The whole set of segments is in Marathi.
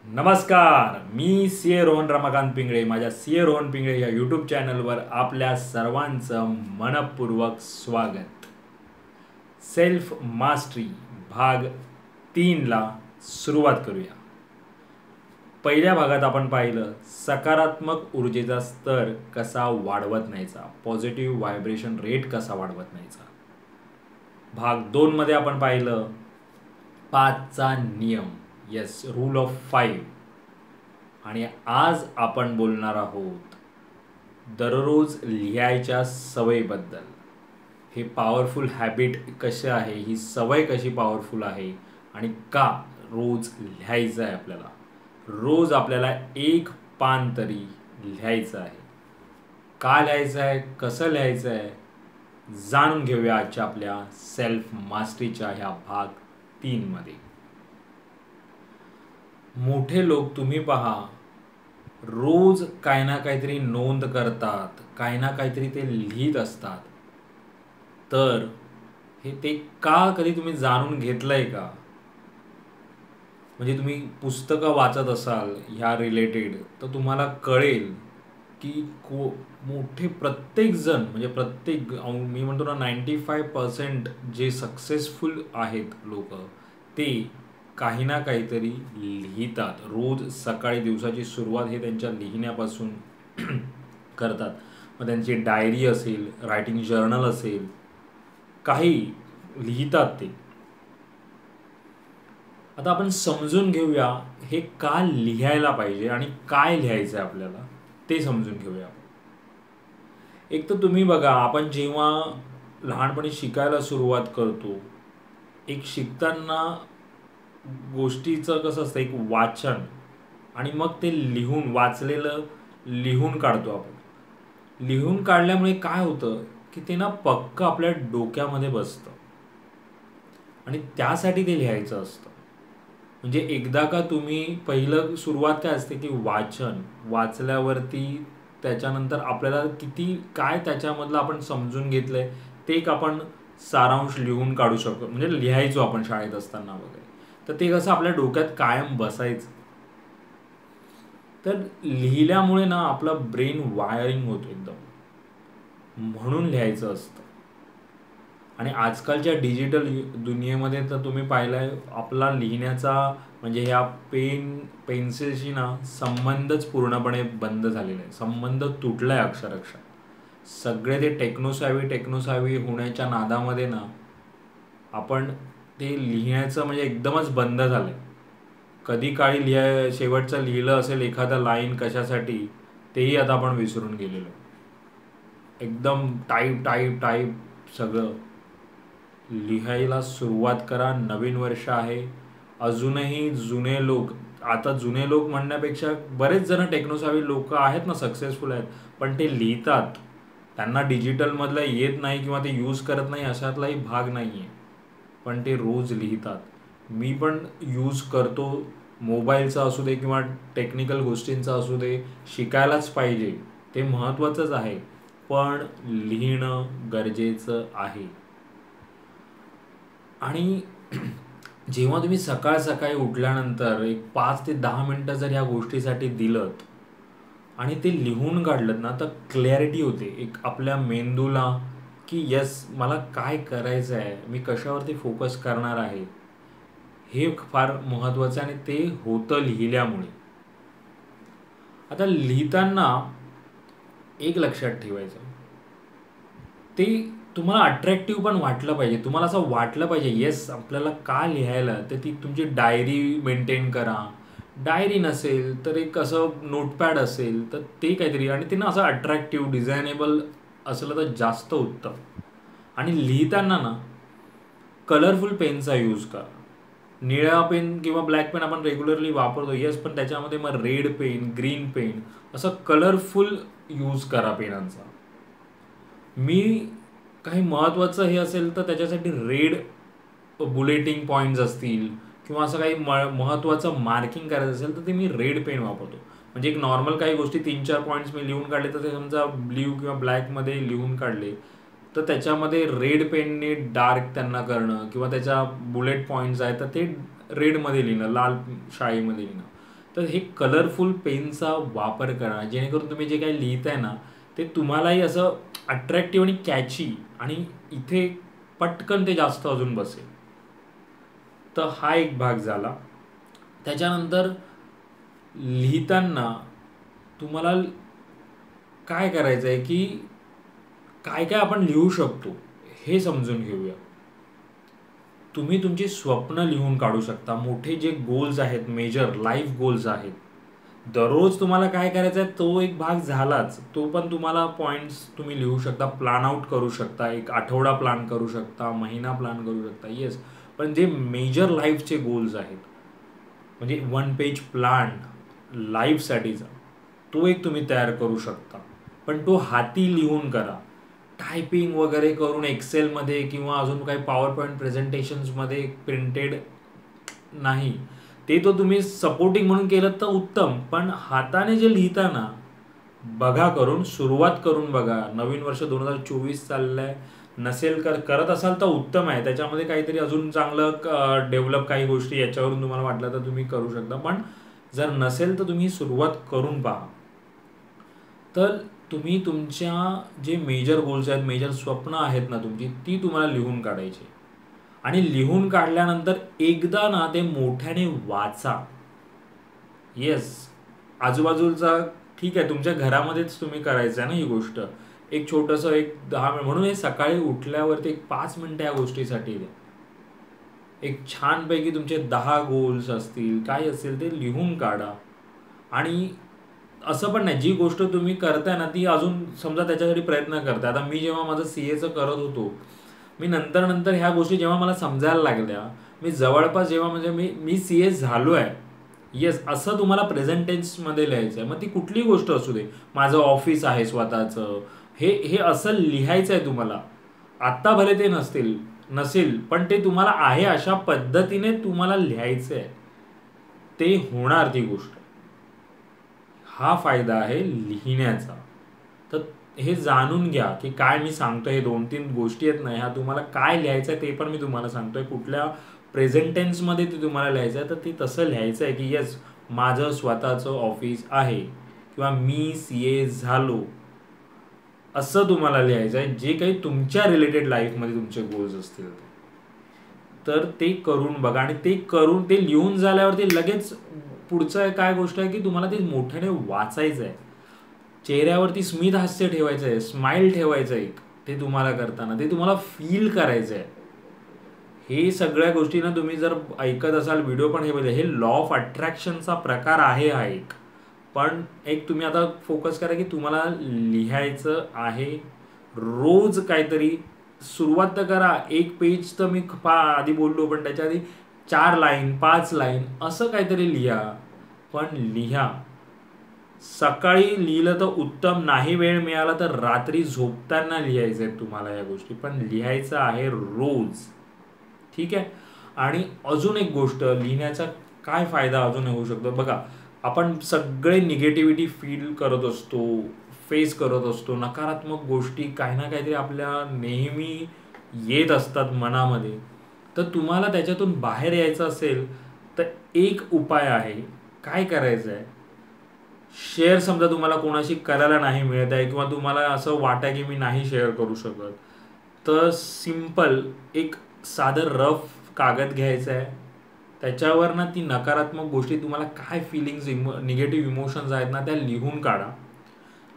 नमस्कार, मी सी ए रोहन रमाकांत पिंगळे. माझ्या सी ए रोहन पिंगळे या यूट्यूब चॅनलवर आपल्या सर्वांचं मनपूर्वक स्वागत. सेल्फ मास्टरी भाग 3ला सुरुवात करूया. पहिल्या भागात आपण पाहिलं सकारात्मक ऊर्जेचा स्तर कसा वाढवत न्यायचा, पॉझिटिव्ह व्हायब्रेशन रेट कसा वाढवत न्यायचा. भाग 2मध्ये आपण पाहिलं 5चा नियम, येस, रूल ऑफ 5. आणि आज आपण बोलणार आहोत दररोज लिहायच्या सवयीबद्दल. हे पॉवरफुल हॅबिट कसे आहे, ही सवय कशी पॉवरफुल आहे आणि का रोज लिहायचं आहे. रोज आपल्याला एक पान तरी लिहायचं आहे. का लिहायचं आहे, कसं लिहायचं आहे, जाणून घेऊया आजच्या आपल्या सेल्फ मास्टरीच्या ह्या भाग 3मध्ये. मोठे लोक तुम्ही पहा, रोज काही ना काहीतरी नोंद करतात, काही ना काहीतरी ते लिहित असतात. तर हे ते का कधी तुम्ही जाणून घेतलंय का? म्हणजे तुम्ही पुस्तकं वाचत असाल ह्या रिलेटेड तर तुम्हाला कळेल की मोठे प्रत्येक जण, म्हणजे प्रत्येक, मी म्हणतो ना 95% जे सक्सेसफुल आहेत लोक, ते काही ना काहीतरी लिहितात. रोज सकाळी दिवसाची सुरुवात हे त्यांच्या लिहिण्यापासून करतात. मग त्यांची डायरी असेल, रायटिंग जर्नल असेल, काही लिहितात ते. आता आपण समजून घेऊया हे का लिहायला पाहिजे आणि काय लिहायचं आहे आपल्याला ते समजून घेऊया. एक तर तुम्ही बघा, आपण जेव्हा लहानपणी शिकायला सुरुवात करतो, एक शिकताना गोष्टीचं कसं असतं, एक वाचन आणि मग ते लिहून, वाचलेलं लिहून काढतो आपण. लिहून काढल्यामुळे काय होतं की ते ना पक्क आपल्या डोक्यामध्ये बसतं आणि त्यासाठी ते लिहायचं असतं. म्हणजे एकदा का तुम्ही, पहिलं सुरुवात काय असते की वाचल्यावरती त्याच्यानंतर आपल्याला किती काय त्याच्यामधलं आपण समजून घेतलंय ते एक आपण सारांश लिहून काढू शकतो. म्हणजे लिहायचो आपण शाळेत असताना वगैरे, तर ते कसं आपल्या डोक्यात कायम बसायचं. तर लिहिल्यामुळे ना आपलं ब्रेन वायरिंग होतो एकदम, म्हणून लिहायचं असतं. आणि आजकालच्या डिजिटल दुनियेमध्ये तर तुम्ही पाहिलंय आपला लिहिण्याचा, म्हणजे ह्या पेन्सिलशी ना संबंधच पूर्णपणे बंद झालेला आहे. संबंध तुटलाय अक्षरशः. सगळे ते टेक्नोसॅव्ही होण्याच्या नादामध्ये ना आपण ते लिहिण्याचं म्हणजे एकदमच बंद झालंय. कधी काळी शेवटचं लिहिलं असेल एखादा लाईन कशासाठी, तेही आता आपण विसरून गेलेलो. एकदम टाईप सगळं. लिहायला सुरुवात करा. नवीन वर्ष आहे. अजूनही जुने लोक म्हणण्यापेक्षा बरेच जण टेक्नोसॅव्ही लोक आहेत ना, सक्सेसफुल आहेत, पण ते लिहितात. त्यांना डिजिटलमधलं येत नाही किंवा ते यूज करत नाही अशातलाही भाग नाही आहे, पण ते रोज लिहितात. मी पण यूज करतो, मोबाईलचा असू दे किंवा टेक्निकल गोष्टींचा असू दे. शिकायलाच पाहिजे, ते महत्त्वाचंच आहे, पण लिहिणं गरजेचं आहे. आणि जेव्हा तुम्ही सकाळी उठल्यानंतर एक 5 ते 10 मिनटं जर ह्या गोष्टीसाठी दिलत आणि ते लिहून काढलं ना, तर क्लॅरिटी होते एक आपल्या मेंदूला की येस, मला काय करायचं आहे, मी कशावरती फोकस करणार आहे, हे फार महत्त्वाचं आहे. आणि ते होतं लिहिल्यामुळे. आता लिहिताना एक लक्षात ठेवायचं, ते तुम्हाला अट्रॅक्टिव्ह पण वाटलं पाहिजे. तुम्हाला असं वाटलं पाहिजे येस आपल्याला का लिहायला. तर ती तुमची डायरी मेंटेन करा. डायरी नसेल तर एक असं नोटपॅड असेल तर ते काहीतरी, आणि ते ना असं अट्रॅक्टिव्ह डिझायनेबल असलं तर जास्त उत्तम. आणि लिहिताना ना कलरफुल पेनचा यूज करा. निळा पेन किंवा ब्लॅक पेन आपण रेग्युलरली वापरतो, येस, पण त्याच्यामध्ये मग रेड पेन, ग्रीन पेन, असं कलरफुल यूज करा पेनांचा. मी काही महत्त्वाचं हे असेल तर त्याच्यासाठी रेड बुलेटिंग पॉईंट्स असतील किंवा असं काही महत्त्वाचं मार्किंग करायचं असेल तर ते मी रेड पेन वापरतो. म्हणजे एक नॉर्मल काही गोष्टी 3-4 पॉईंट्स मी लिहून काढले तर ते समजा ब्ल्यू किंवा ब्लॅकमध्ये लिहून काढले तर त्याच्यामध्ये रेड पेनने डार्क त्यांना करणं, किंवा त्याच्या बुलेट पॉईंट्स आहेत तर ते रेडमध्ये लिहिणं, लाल शाईमध्ये लिहिणं, तर हे कलरफुल पेनचा वापर करा, जेणेकरून तुम्ही जे काही लिहिताय ना ते तुम्हालाही असं अट्रॅक्टिव्ह आणि कॅची, आणि इथे पटकन ते जास्त अजून बसेल. तर हा एक भाग झाला. त्याच्यानंतर लिहिताना तुम्हाला काय करायचं आहे की काय काय आपण लिहू शकतो हे समजून घेऊया. तुम्ही तुमची स्वप्न लिहून काढू शकता. मोठे जे गोल्स आहेत, मेजर लाईफ गोल्स आहेत, दररोज तुम्हाला काय करायचं आहे तो एक भाग झालाच. तो पण तुम्हाला पॉईंट्स तुम्ही लिहू शकता, प्लॅन आउट करू शकता, एक आठवडा प्लॅन करू शकता, महिना प्लॅन करू शकता. येस, पण जे मेजर लाईफचे गोल्स आहेत, म्हणजे 1 पेज प्लॅन लाईफसाठीचा, तो एक तुम्ही तयार करू शकता. पण तो हाती लिहून करा. टायपिंग वगैरे करून एक्सेलमध्ये किंवा अजून काही पॉवर पॉईंट प्रेझेंटेशन्समध्ये प्रिंटेड नाही. ते तो तुम्ही सपोर्टिंग म्हणून केलं तर उत्तम, पण हाताने जे लिहिताना बघा, करून सुरुवात करून बघा. नवीन वर्ष 2024 चाललंय, नसेल करत असाल तर उत्तम आहे. त्याच्यामध्ये काहीतरी अजून चांगलं डेव्हलप काही गोष्टी याच्यावरून तुम्हाला वाटलं तर तुम्ही करू शकता, पण जर नसेल तर तुम्ही सुरुवात करून पहा. तर तुम्ही तुमच्या जे मेजर गोल्स आहेत, मेजर स्वप्न आहेत ना तुमची, ती तुम्हाला लिहून काढायची. आणि लिहून काढल्यानंतर एकदा ना ते मोठ्याने वाचा. येस, आजूबाजूचा, ठीक आहे, तुमच्या घरामध्येच तुम्ही करायचं आहे ना ही गोष्ट. एक छोटंसं एक 10 मिनिट, म्हणून हे सकाळी उठल्यावरती एक 5 मिनिटं या गोष्टीसाठी द्या. एक छानपैकी तुमचे 10 गोल्स असतील, काय असेल ते लिहून काढा. आणि असं पण नाही, जी गोष्ट तुम्ही करताय ना ती अजून समजा त्याच्यासाठी प्रयत्न करताय. आता मी जेव्हा माझं CAचं करत होतो, मी नंतर ह्या गोष्टी जेव्हा मला समजायला लागल्या, मी जवळपास जेव्हा म्हणजे मी CA झालो आहे. येस, असं तुम्हाला प्रेझेंट टेन्समध्ये लिहायचं आहे. मग ती कुठलीही गोष्ट असू दे, माझं ऑफिस आहे स्वतःचं, हे असं लिहायचं आहे तुम्हाला. आत्ता भले ते नसेल, पण ते तुम्हाला आहे अशा पद्धतीने तुम्हाला लिहायचं आहे. ते होणार ती गोष्ट. हा फायदा आहे लिहिण्याचा. तर हे जाणून घ्या की काय मी सांगतोय, हे 2-3 गोष्टी आहेत ना, ह्या तुम्हाला काय लिहायचं आहे ते पण मी तुम्हाला सांगतोय. कुठल्या प्रेझेंट टेन्समध्ये ते तुम्हाला लिहायचं आहे, तर ते तसं लिहायचं आहे की येस, माझं स्वतःचं ऑफिस आहे किंवा मी CA झालो, असं तुम्हाला लिहायचं आहे. जे काही तुमच्या रिलेटेड लाईफमध्ये तुमचे गोल्स असतील तर ते करून बघा. आणि ते लिहून झाल्यावरती लगेच पुढचं काय गोष्ट आहे की तुम्हाला ते मोठ्याने वाचायचं आहे. चेहऱ्यावरती स्मित हास्य ठेवायचं आहे, स्माइल ठेवायचं आहे. ते तुम्हाला करताना ते तुम्हाला फील करायचं आहे. हे सगळ्या गोष्टी ना तुम्ही जर ऐकत असाल, व्हिडिओ पण हे बघा, हे लॉ ऑफ अट्रॅक्शनचा प्रकार आहे हा एक. पण एक तुम्ही आता फोकस करा की तुम्हाला लिहायचं आहे रोज काहीतरी. सुरुवात तर करा, 1 पेज तर मी आधी बोललो, पण त्याच्या आधी 4 लाईन 5 लाईन असं काहीतरी लिहा. पण लिहा. सकाळी लिहिलं तर उत्तम, नाही वेळ मिळाला तर रात्री झोपताना लिहायचं आहे तुम्हाला या गोष्टी, पण लिहायचं आहे रोज. ठीक आहे. आणि अजून एक गोष्ट, लिहिण्याचा काय फायदा अजून होऊ शकतो बघा. आपण सगळे निगेटिव्हिटी फील करत असतो, फेस करत असतो, नकारात्मक गोष्टी काही ना काहीतरी आपल्या नेहमी येत असतात मनामध्ये. तर तुम्हाला त्याच्यातून बाहेर यायचं असेल तर एक उपाय आहे. काय करायचं आहे, शेअर समजा तुम्हाला कोणाशी करायला नाही मिळत आहे किंवा तुम्हाला असं वाटतं की मी नाही शेअर करू शकत, तर सिम्पल एक साधं रफ कागद घ्यायचं आहे. त्याच्यावर ना ती नकारात्मक गोष्टी, तुम्हाला काय फिलिंग्स, निगेटिव्ह इमोशन्स आहेत ना, त्या लिहून काढा.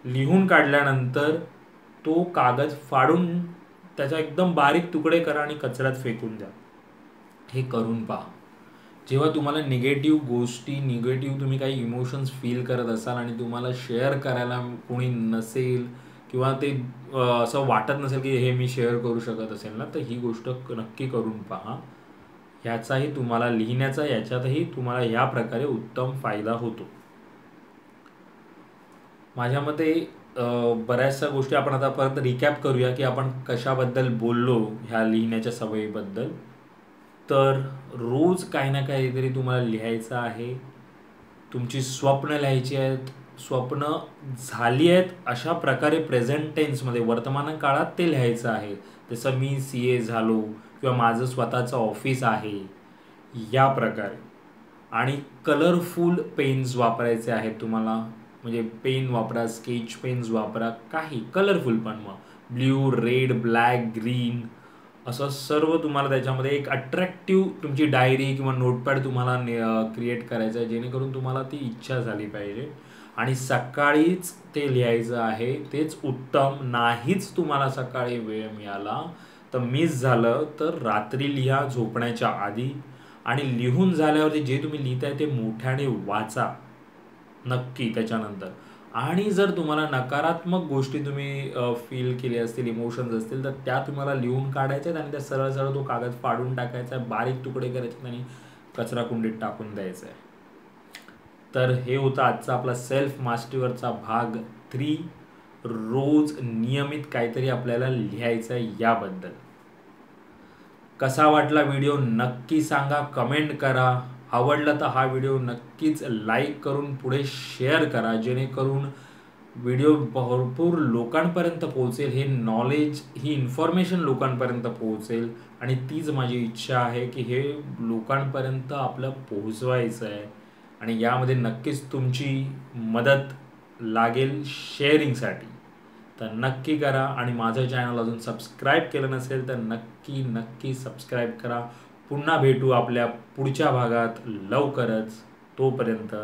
लिहून काढल्यानंतर तो कागद फाडून त्याचा एकदम बारीक तुकडे करा आणि कचऱ्यात फेकून द्या. हे करून पहा. जेव्हा तुम्हाला निगेटिव्ह गोष्टी, निगेटिव्ह तुम्ही काही इमोशन्स फील करत असाल आणि तुम्हाला शेअर करायला कोणी नसेल किंवा ते असं वाटत नसेल की हे मी शेअर करू शकत असेल ना, तर ही गोष्ट नक्की करून पहा. ह्याचाही तुम्हाला लिहिण्याचा, याच्यातही तुम्हाला या प्रकारे उत्तम फायदा होतो. माझ्या मते बऱ्याचशा गोष्टी आपण आता परत रिकॅप करूया की आपण कशाबद्दल बोललो ह्या लिहिण्याच्या सवयीबद्दल. तर रोज काही ना काहीतरी तुम्हाला लिहायचं आहे. तुमची स्वप्न लिहायची आहेत. स्वप्न झाली आहेत अशा प्रकारे प्रेझेंट टेन्समध्ये, वर्तमान काळात ते लिहायचं आहे. जसं मी CA झालो किंवा माझं स्वतःचं ऑफिस आहे, या प्रकारे. आणि कलरफुल पेन्स वापरायचे आहेत तुम्हाला. म्हणजे पेन वापरा, स्केच पेन्स वापरा, काही कलरफुल पण. मग ब्ल्यू, रेड, ब्लॅक, ग्रीन असं सर्व तुम्हाला त्याच्यामध्ये एक अट्रॅक्टिव्ह तुमची डायरी किंवा नोटपॅड तुम्हाला क्रिएट करायचं आहे, जेणेकरून तुम्हाला ती इच्छा झाली पाहिजे. आणि सकाळीच ते लिहायचं आहे, तेच उत्तम. नाहीच तुम्हाला सकाळी वेळ मिळाला तर मिस झालं तर रात्री लिहा झोपण्याच्या आधी. आणि लिहून झाल्यावरती जे तुम्ही लिहिताय ते मोठ्याने वाचा नक्की त्याच्यानंतर. आणि जर तुम्हाला नकारात्मक गोष्टी तुम्ही फील केली असतील, इमोशन्स असतील, तर त्या तुम्हाला लिहून काढायच्या आहेत आणि त्या सरळ सरळ तो कागद फाडून टाकायचा आहे, बारीक तुकडे करायचे आणि कचरा कुंडीत टाकून द्यायचं आहे. तर हे होतं आजचा आपला सेल्फ मास्टरीवरचा भाग 3. रोज नियमित काहीतरी आपल्याला लिहायचं आहे याबद्दल. कसा वाटला व्हिडिओ नक्की सांगा, कमेंट करा. आवडला तर हा व्हिडिओ नक्कीच लाईक करून पुढे शेअर करा, जेणेकरून व्हिडिओ भरपूर लोकांपर्यंत पोहोचेल. हे नॉलेज, ही इन्फॉर्मेशन लोकांपर्यंत पोहोचेल. आणि तीच माझी इच्छा आहे की हे लोकांपर्यंत आपलं पोहोचवायचं आहे. आणि यामध्ये नक्कीच तुमची मदत लागेल शेअरिंगसाठी. तर नक्की करा. आणि माझं चॅनल अजून सबस्क्राईब केलं नसेल तर नक्की नक्की सबस्क्राईब करा. पुन्हा भेटू आपल्या पुढच्या भागात लवकरच. तोपर्यंत